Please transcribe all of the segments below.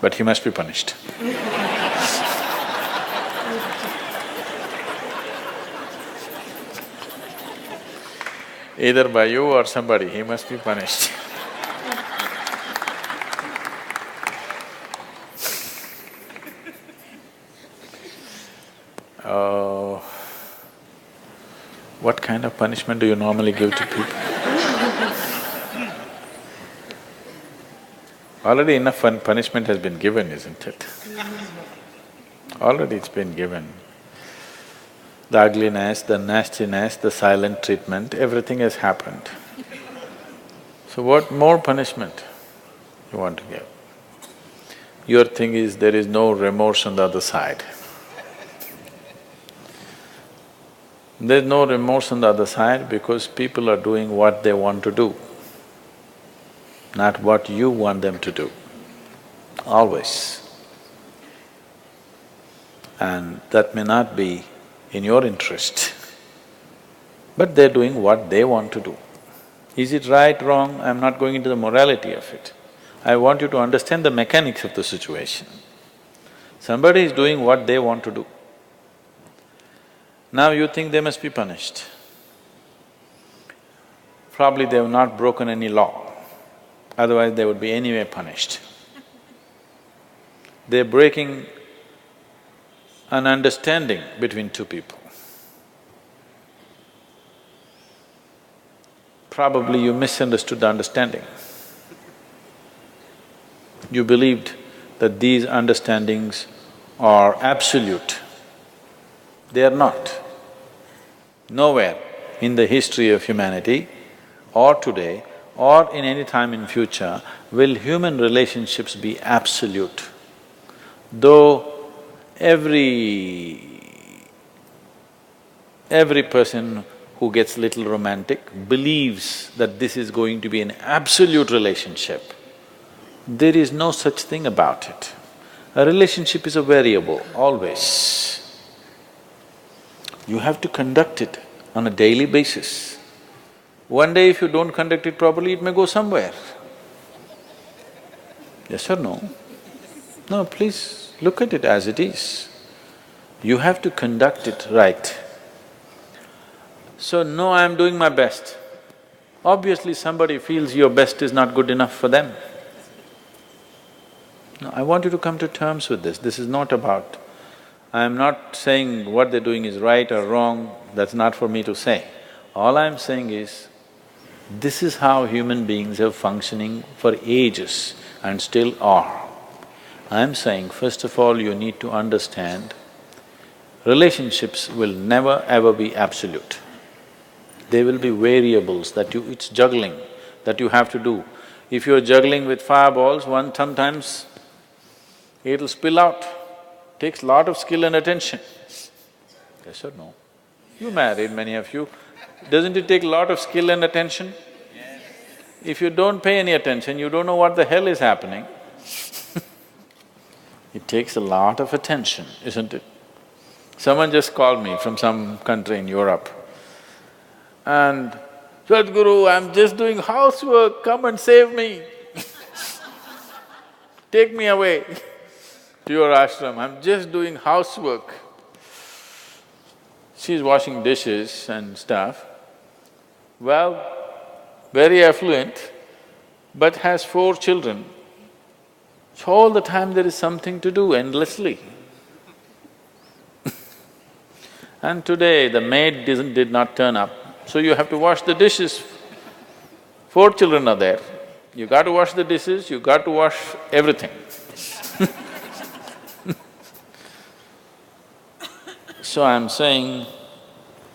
but he must be punished. Either by you or somebody, he must be punished. Oh, what kind of punishment do you normally give to people? Already enough punishment has been given, isn't it? Already it's been given. The ugliness, the nastiness, the silent treatment, everything has happened. So what more punishment you want to give? Your thing is there is no remorse on the other side. There's no remorse on the other side because people are doing what they want to do, not what you want them to do, always. And that may not be in your interest, but they're doing what they want to do. Is it right, wrong? I'm not going into the morality of it. I want you to understand the mechanics of the situation. Somebody is doing what they want to do. Now you think they must be punished. Probably they have not broken any law, otherwise they would be anyway punished. They're breaking an understanding between two people. Probably you misunderstood the understanding. You believed that these understandings are absolute. They are not. Nowhere in the history of humanity or today or in any time in future will human relationships be absolute. Though every person who gets little romantic believes that this is going to be an absolute relationship, there is no such thing about it. A relationship is a variable, always. You have to conduct it on a daily basis. One day if you don't conduct it properly, it may go somewhere. Yes or no? No, please look at it as it is. You have to conduct it right. So, no, I'm doing my best. Obviously somebody feels your best is not good enough for them. No, I want you to come to terms with this. This is not about… I'm not saying what they're doing is right or wrong, that's not for me to say. All I'm saying is, this is how human beings are functioning for ages and still are. I'm saying, first of all, you need to understand, relationships will never ever be absolute. There will be variables that it's juggling that you have to do. If you're juggling with fireballs, sometimes it'll spill out. Takes lot of skill and attention. Yes or no? You married, many of you. Doesn't it take a lot of skill and attention? Yes. If you don't pay any attention, you don't know what the hell is happening. It takes a lot of attention, isn't it? Someone just called me from some country in Europe and, "Sadhguru, I'm just doing housework, come and save me." Take me away to your ashram, I'm just doing housework. She's washing dishes and stuff. Well, very affluent, but has 4 children. So all the time there is something to do endlessly. And today the maid did not turn up, so you have to wash the dishes. 4 children are there, you got to wash the dishes, you got to wash everything. So I'm saying,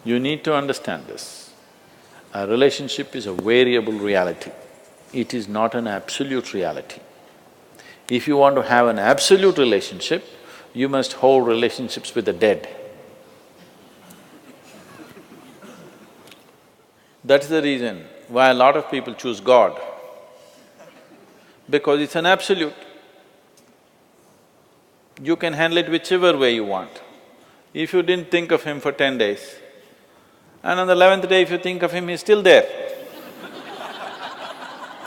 you need to understand this. A relationship is a variable reality. It is not an absolute reality. If you want to have an absolute relationship, you must hold relationships with the dead. That's the reason why a lot of people choose God, because it's an absolute. You can handle it whichever way you want. If you didn't think of him for 10 days, and on the 11th day if you think of him, he's still there.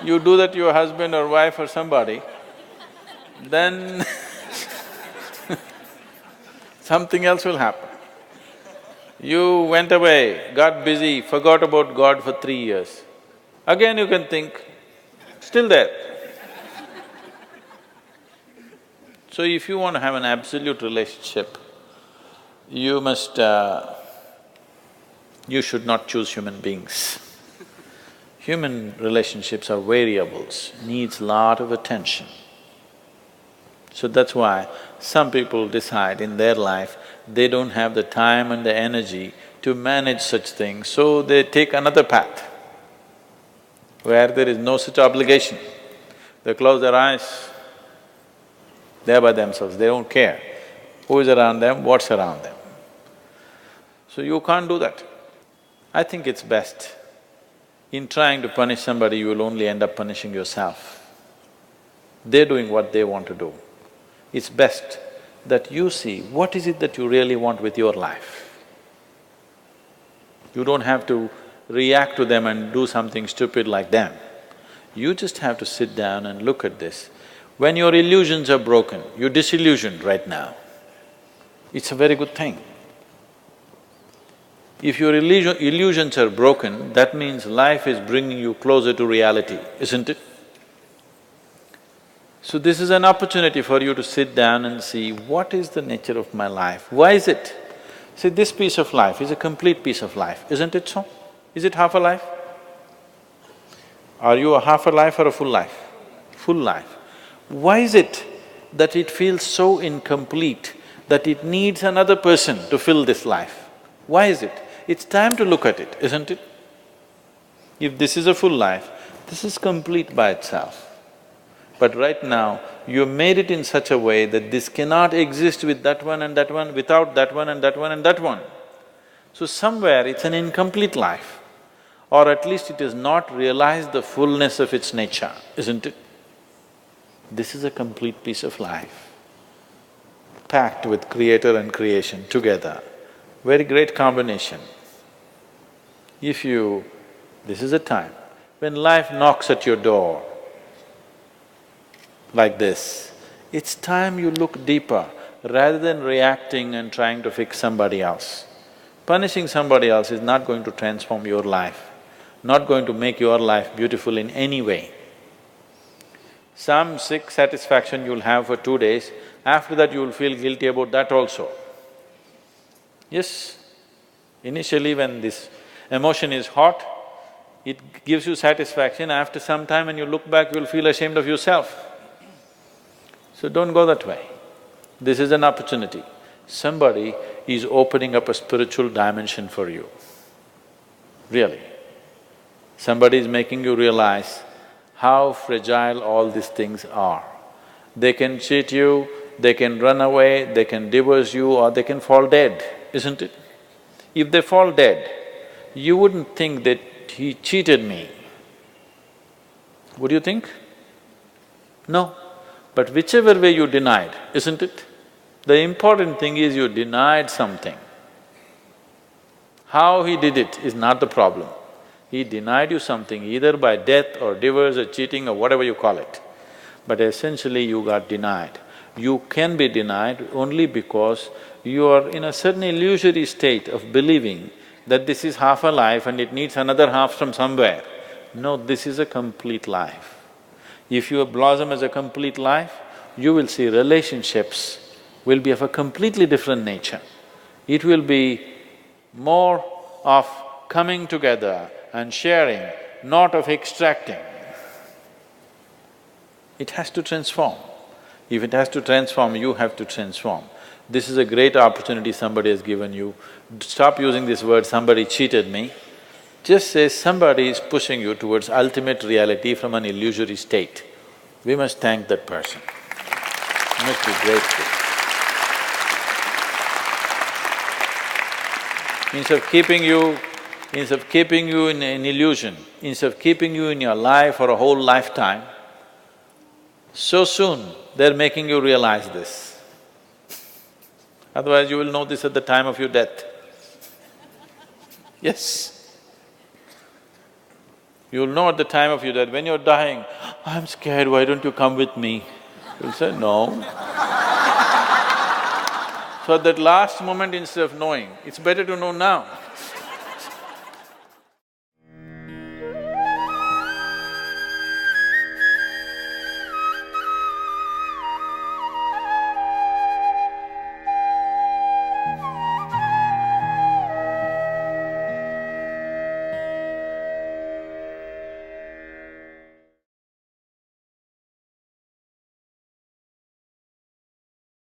You do that to your husband or wife or somebody, then something else will happen. You went away, got busy, forgot about God for 3 years. Again you can think, still there. So if you want to have an absolute relationship, you must… you should not choose human beings. Human relationships are variables, needs lot of attention. So that's why some people decide in their life they don't have the time and the energy to manage such things, so they take another path where there is no such obligation. They close their eyes, they're by themselves, they don't care who is around them, what's around them. So you can't do that. I think it's best, in trying to punish somebody, you will only end up punishing yourself. They're doing what they want to do. It's best that you see what is it that you really want with your life. You don't have to react to them and do something stupid like them. You just have to sit down and look at this. When your illusions are broken, you're disillusioned right now, it's a very good thing. If your illusions are broken, that means life is bringing you closer to reality, isn't it? So this is an opportunity for you to sit down and see, what is the nature of my life? Why is it? See, this piece of life is a complete piece of life, isn't it so? Is it half a life? Are you a half a life or a full life? Full life. Why is it that it feels so incomplete that it needs another person to fill this life? Why is it? It's time to look at it, isn't it? If this is a full life, this is complete by itself. But right now, you made it in such a way that this cannot exist with that one and that one, without that one and that one and that one. So somewhere it's an incomplete life, or at least it has not realized the fullness of its nature, isn't it? This is a complete piece of life, packed with creator and creation together. Very great combination. If you… this is a time when life knocks at your door like this, it's time you look deeper rather than reacting and trying to fix somebody else. Punishing somebody else is not going to transform your life, not going to make your life beautiful in any way. Some sick satisfaction you'll have for 2 days, after that you'll feel guilty about that also. Yes, initially when this emotion is hot, it gives you satisfaction. After some time when you look back, you'll feel ashamed of yourself. So don't go that way. This is an opportunity. Somebody is opening up a spiritual dimension for you, really. Somebody is making you realize how fragile all these things are. They can cheat you, they can run away, they can divorce you, or they can fall dead, isn't it? If they fall dead, you wouldn't think that he cheated me. Would you think? No. But whichever way you denied, isn't it? The important thing is you denied something. How he did it is not the problem. He denied you something either by death or divorce or cheating or whatever you call it. But essentially you got denied. You can be denied only because you are in a certain illusory state of believing that this is half a life and it needs another half from somewhere. No, this is a complete life. If you blossom as a complete life, you will see relationships will be of a completely different nature. It will be more of coming together and sharing, not of extracting. It has to transform. If it has to transform, you have to transform. This is a great opportunity somebody has given you. Stop using this word, somebody cheated me. Just say somebody is pushing you towards ultimate reality from an illusory state. We must thank that person. We must be grateful. Instead of keeping you in an illusion, instead of keeping you in your life for a whole lifetime, so soon they're making you realize this. Otherwise you will know this at the time of your death. Yes. You'll know at the time of your death, when you're dying, I'm scared, why don't you come with me? You'll say, no. So at that last moment, instead of knowing, it's better to know now.